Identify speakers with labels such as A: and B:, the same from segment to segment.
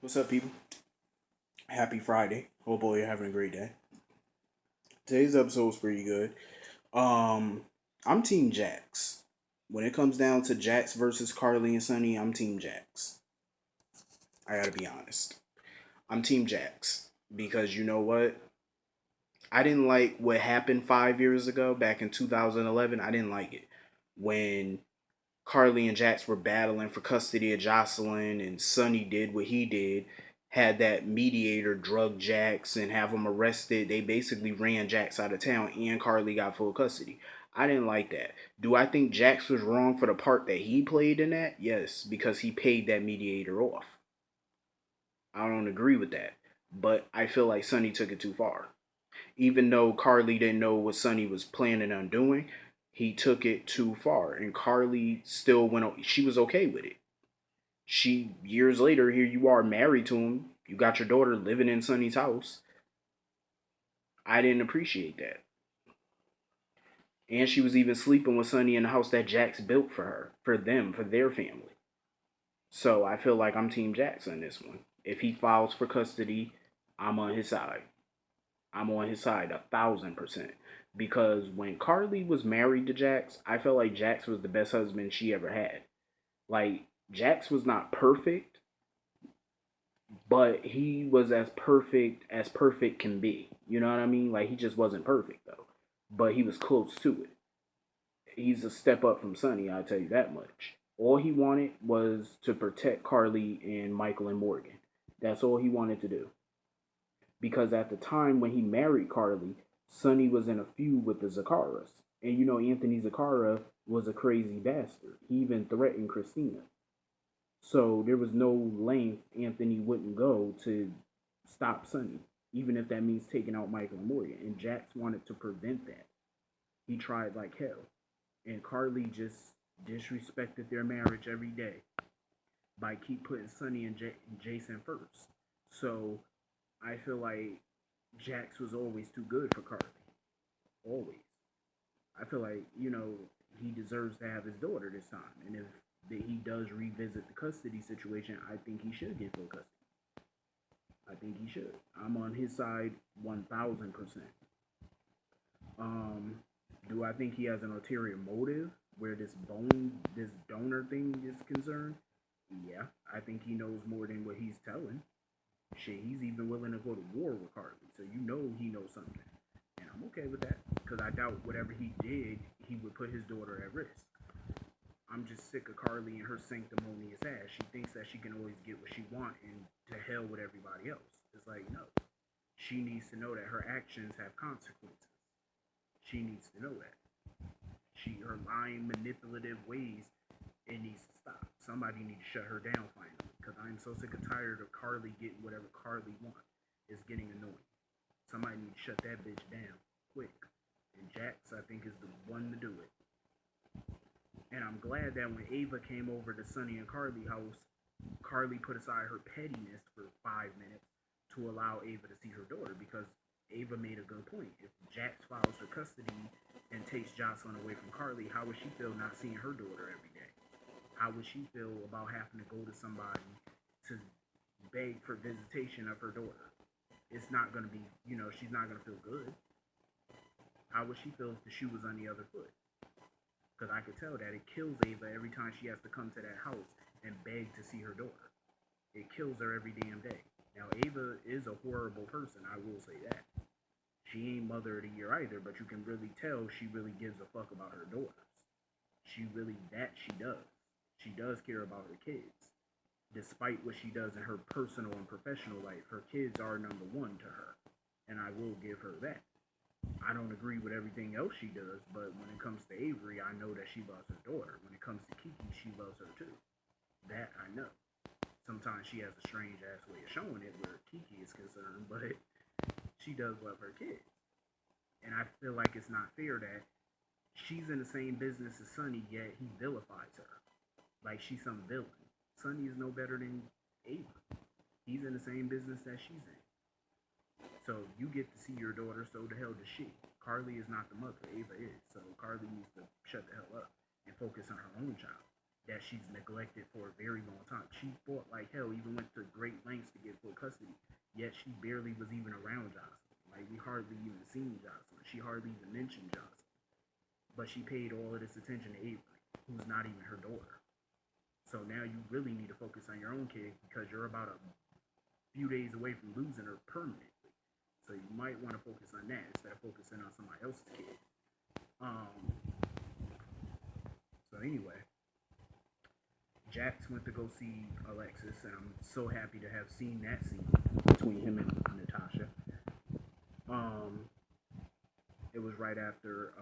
A: What's up, people? Happy Friday. Hope all you're having a great day. Today's episode is pretty good. Um, I'm Team Jax. When it comes down to Jax versus Carly and Sunny, I'm Team Jax. I gotta be honest. I'm Team Jax because you know what? I didn't like what happened 5 years ago, back in 2011. I didn't like it when Carly and Jax were battling for custody of Jocelyn, and Sonny did what he did, had that mediator drug Jax and have him arrested. They basically ran Jax out of town, and Carly got full custody. I didn't like that. Do I think Jax was wrong for the part that he played in that? Yes, because he paid that mediator off. I don't agree with that. But I feel like Sonny took it too far. Even though Carly didn't know what Sonny was planning on doing, he took it too far. And Carly still went, she was okay with it. She, years later, here you are married to him. You got your daughter living in Sonny's house. I didn't appreciate that. And she was even sleeping with Sonny in the house that Jax built for her, for them, for their family. So I feel like I'm Team Jax on this one. If he files for custody, I'm on his side. I'm on his side 1,000%. Because when Carly was married to Jax, I felt like Jax was the best husband she ever had. Like, Jax was not perfect, but he was as perfect can be. You know what I mean? Like, he just wasn't perfect, though. But he was close to it. He's a step up from Sonny, I'll tell you that much. All he wanted was to protect Carly and Michael and Morgan. That's all he wanted to do. Because at the time when he married Carly, Sonny was in a feud with the Zakaras. And you know, Anthony Zakara was a crazy bastard. He even threatened Christina. So there was no length Anthony wouldn't go to stop Sonny, even if that means taking out Michael and Morgan. And Jax wanted to prevent that. He tried like hell. And Carly just disrespected their marriage every day by keep putting Sonny and Jason first. So I feel like Jax was always too good for Carly. Always. I feel like, he deserves to have his daughter this time. And if he does revisit the custody situation, I think he should get full custody. I think he should. I'm on his side 1,000%. Um, do I think he has an ulterior motive where this donor thing is concerned? Yeah, I think he knows more than what he's telling. Shit, he's even willing to go to war with Carly, so you know he knows something. And I'm okay with that, because I doubt whatever he did, he would put his daughter at risk. I'm just sick of Carly and her sanctimonious ass. She thinks that she can always get what she wants, and to hell with everybody else. It's like, no. She needs to know that her actions have consequences. She needs to know that. Her lying, manipulative ways, it needs to stop. Somebody needs to shut her down finally, because I'm so sick and tired of Carly getting whatever Carly wants. It's getting annoying. Somebody needs to shut that bitch down quick. And Jax, I think, is the one to do it. And I'm glad that when Ava came over to Sonny and Carly house, Carly put aside her pettiness for 5 minutes to allow Ava to see her daughter, because Ava made a good point. If Jax files for custody and takes Jocelyn away from Carly, how would she feel not seeing her daughter every day? How would she feel about having to go to somebody to beg for visitation of her daughter? It's not going to be, she's not going to feel good. How would she feel if the shoe was on the other foot? Because I could tell that it kills Ava every time she has to come to that house and beg to see her daughter. It kills her every damn day. Now, Ava is a horrible person, I will say that. She ain't mother of the year either, but you can really tell she really gives a fuck about her daughters. She does. She does care about her kids. Despite what she does in her personal and professional life, her kids are number one to her. And I will give her that. I don't agree with everything else she does, but when it comes to Avery, I know that she loves her daughter. When it comes to Kiki, she loves her too. That I know. Sometimes she has a strange ass way of showing it where Kiki is concerned, but she does love her kids. And I feel like it's not fair that she's in the same business as Sonny, yet he vilifies her. Like she's some villain. Sonny is no better than Ava. He's in the same business that she's in. So you get to see your daughter, so the hell does she. Carly is not the mother, Ava is. So Carly needs to shut the hell up and focus on her own child. that she's neglected for a very long time. She fought like hell, even went to great lengths to get full custody. Yet she barely was even around Jocelyn. Like we hardly even seen Jocelyn. She hardly even mentioned Jocelyn. But she paid all of this attention to Avery, who's not even her daughter. So now you really need to focus on your own kid because you're about a few days away from losing her permanently. So you might want to focus on that instead of focusing on somebody else's kid. Um, so anyway, Jax went to go see Alexis, and I'm so happy to have seen that scene between him and Natasha. Um, it was right after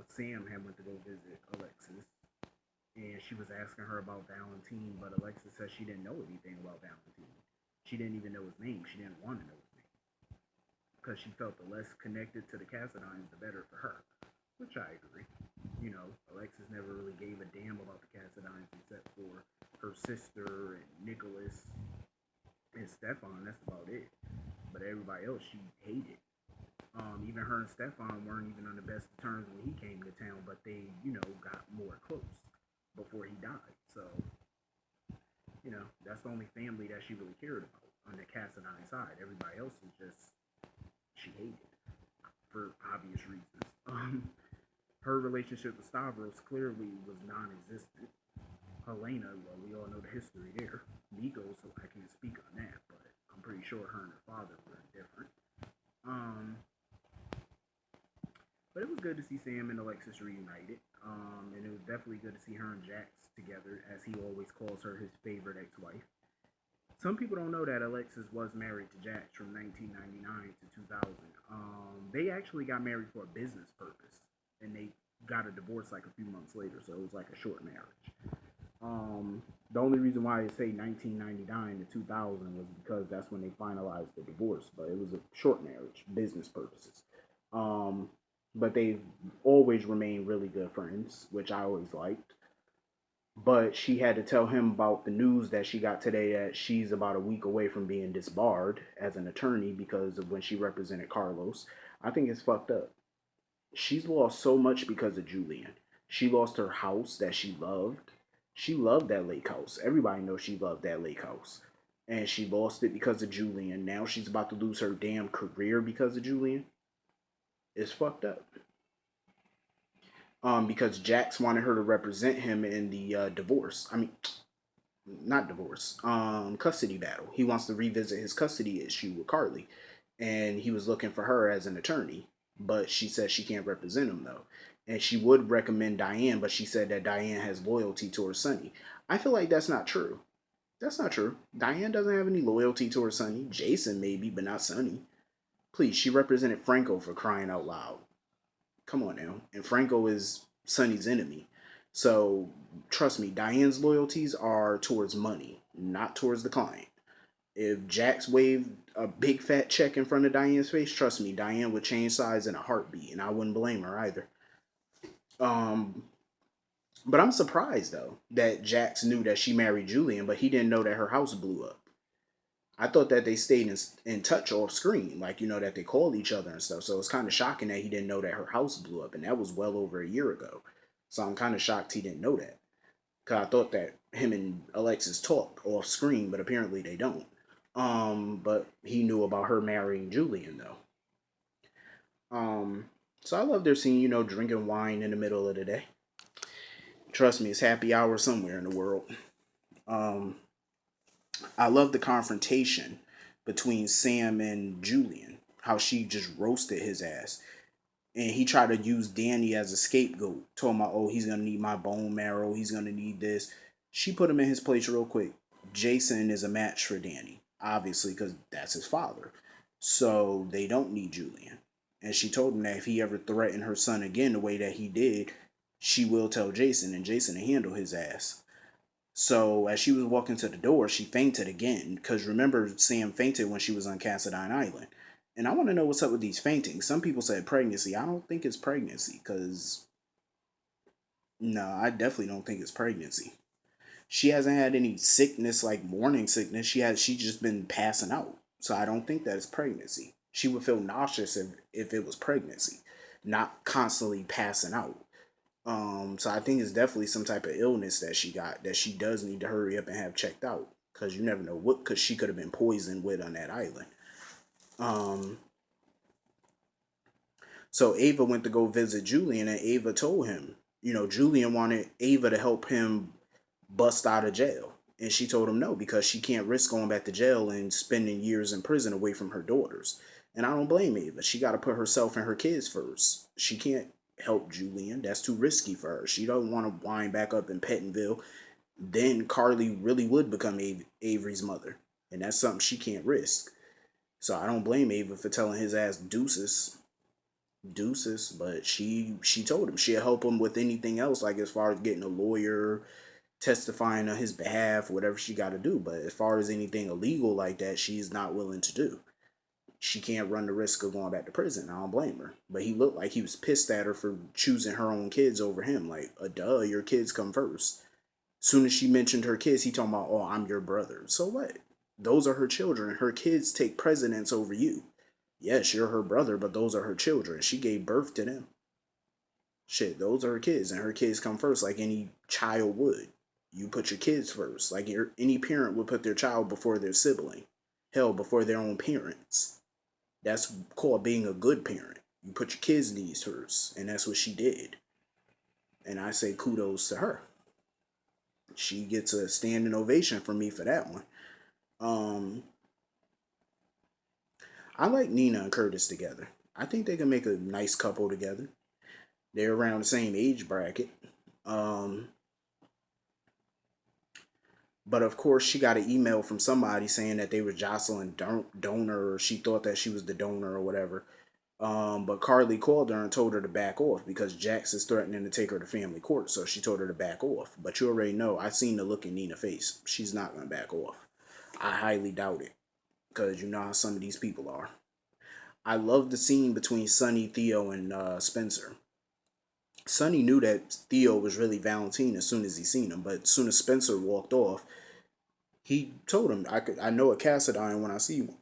A: Sam had went to go visit Alexis, and she was asking her about Valentine, but Alexis said she didn't know anything about Valentine. She didn't even know his name. She didn't want to know his name because she felt the less connected to the Cassadines, the better for her, which I agree. You know, Alexis never really gave a damn about the Cassadines except for her sister and Nicholas and Stefan. That's about it. But everybody else she hated. Even her and Stefan weren't even on the best of terms when he came to town, but they, got more close before he died. So, that's the only family that she really cared about on the Cassadine side. Everybody else is just she hated for obvious reasons. Her relationship with Stavros clearly was non-existent. Helena, well, we all know the history there. Nico, so I can't speak on that, but I'm pretty sure her and her father were different. But it was good to see Sam and Alexis reunited. And it was definitely good to see her and Jax together, as he always calls her his favorite ex-wife. Some people don't know that Alexis was married to Jax from 1999 to 2000. They actually got married for a business purpose, and they got a divorce like a few months later, so it was like a short marriage. The only reason why I say 1999 to 2000 was because that's when they finalized the divorce, but it was a short marriage, business purposes. Um, but they've always remained really good friends, which I always liked. But she had to tell him about the news that she got today that she's about a week away from being disbarred as an attorney because of when she represented Carlos. I think it's fucked up. She's lost so much because of Julian. She lost her house that she loved. She loved that lake house. Everybody knows she loved that lake house. And she lost it because of Julian. Now she's about to lose her damn career because of Julian. It's fucked up. Because Jax wanted her to represent him in the divorce. I mean, not divorce. Custody battle. He wants to revisit his custody issue with Carly, and he was looking for her as an attorney. But she said she can't represent him though, and she would recommend Diane, but she said that Diane has loyalty towards Sonny. I feel like that's not true. That's not true. Diane doesn't have any loyalty towards Sonny. Jason maybe, but not Sonny. Please, she represented Franco for crying out loud. Come on now. And Franco is Sonny's enemy. So trust me, Diane's loyalties are towards money, not towards the client. If Jax waved a big fat check in front of Diane's face, trust me, Diane would change sides in a heartbeat, and I wouldn't blame her either. Um, but I'm surprised though that Jax knew that she married Julian, but he didn't know that her house blew up. I thought that they stayed in touch off screen, like that they called each other and stuff. So it's kind of shocking that he didn't know that her house blew up, and that was well over a year ago. So I'm kind of shocked he didn't know that, because I thought that him and Alexis talked off screen, but apparently they don't. But he knew about her marrying Julian though. Um, so I love their scene, drinking wine in the middle of the day. Trust me, it's happy hour somewhere in the world. Um, I love the confrontation between Sam and Julian. How she just roasted his ass. And he tried to use Danny as a scapegoat. Told him, oh, he's going to need my bone marrow. He's going to need this. She put him in his place real quick. Jason is a match for Danny, obviously, because that's his father. So they don't need Julian. And she told him that if he ever threatened her son again the way that he did, she will tell Jason, and Jason will handle his ass. So as she was walking to the door, she fainted again. Because remember, Sam fainted when she was on Cassadine Island. And I want to know what's up with these faintings. Some people said pregnancy. I don't think it's pregnancy. Because, no, I definitely don't think it's pregnancy. She hasn't had any sickness like morning sickness. She's just been passing out. So I don't think that it's pregnancy. She would feel nauseous if it was pregnancy. Not constantly passing out.
B: So I think it's definitely some type of illness that she got that she does need to hurry up and have checked out, because you never know what, because she could have been poisoned with on that island. Um, so Ava went to go visit Julian, and Ava told him, Julian wanted Ava to help him bust out of jail. And she told him no, because she can't risk going back to jail and spending years in prison away from her daughters. And I don't blame Ava. She got to put herself and her kids first. She can't help Julian. That's too risky for her. She don't want to wind back up in Pettonville. Then Carly really would become Avery's mother. And that's something she can't risk. So I don't blame Ava for telling his ass deuces, but she told him she'll help him with anything else, like as far as getting a lawyer, testifying on his behalf, whatever she got to do. But as far as anything illegal like that, she's not willing to do. She can't run the risk of going back to prison. I don't blame her. But he looked like he was pissed at her for choosing her own kids over him. Like, duh, your kids come first. Soon as she mentioned her kids, he talking about, oh, I'm your brother. So what? Those are her children. Her kids take precedence over you. Yes, you're her brother, but those are her children. She gave birth to them. Shit, those are her kids, and her kids come first, like any child would. You put your kids first, like any parent would put their child before their sibling, hell, before their own parents. That's called being a good parent. You put your kids' needs first, and that's what she did. And I say kudos to her. She gets a standing ovation from me for that one. Um, I like Nina and Curtis together. I think they can make a nice couple together. They're around the same age bracket. Um, but of course, she got an email from somebody saying that they were Jocelyn donor, or she thought that she was the donor or whatever. But Carly called her and told her to back off because Jax is threatening to take her to family court. So she told her to back off. But you already know, I seen the look in Nina's face. She's not going to back off. I highly doubt it, because you know how some of these people are. I love the scene between Sonny, Theo, and Spencer. Sonny knew that Theo was really Valentine as soon as he seen him, but as soon as Spencer walked off, he told him, I know a Cassadine when I see one.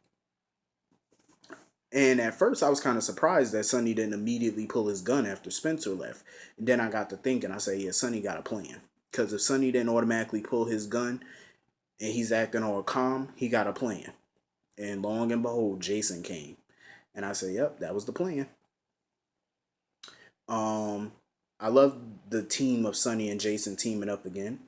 B: And at first, I was kind of surprised that Sonny didn't immediately pull his gun after Spencer left. And then I got to thinking, I said, yeah, Sonny got a plan. Because if Sonny didn't automatically pull his gun and he's acting all calm, he got a plan. And long and behold, Jason came. And I said, yep, that was the plan. Um, I love the team of Sonny and Jason teaming up again.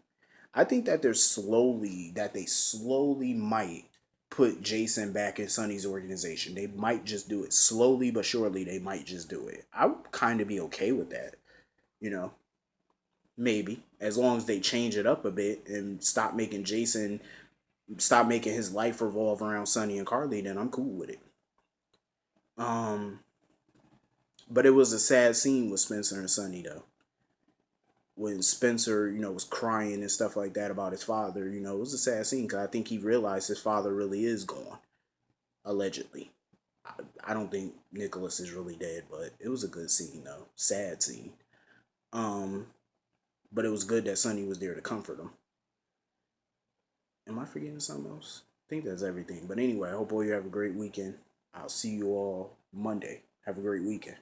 B: I think that they slowly might put Jason back in Sonny's organization. They might just do it slowly but surely. They might just do it. I would kind of be okay with that, you know. Maybe as long as they change it up a bit and stop making his life revolve around Sonny and Carly, then I'm cool with it. Um, but it was a sad scene with Spencer and Sonny though. When Spencer, was crying and stuff like that about his father, it was a sad scene because I think he realized his father really is gone, allegedly. I don't think Nicholas is really dead, but it was a good scene though, sad scene. Um, but it was good that Sonny was there to comfort him. Am I forgetting something else? I think that's everything. But anyway, I hope all you have a great weekend. I'll see you all Monday. Have a great weekend.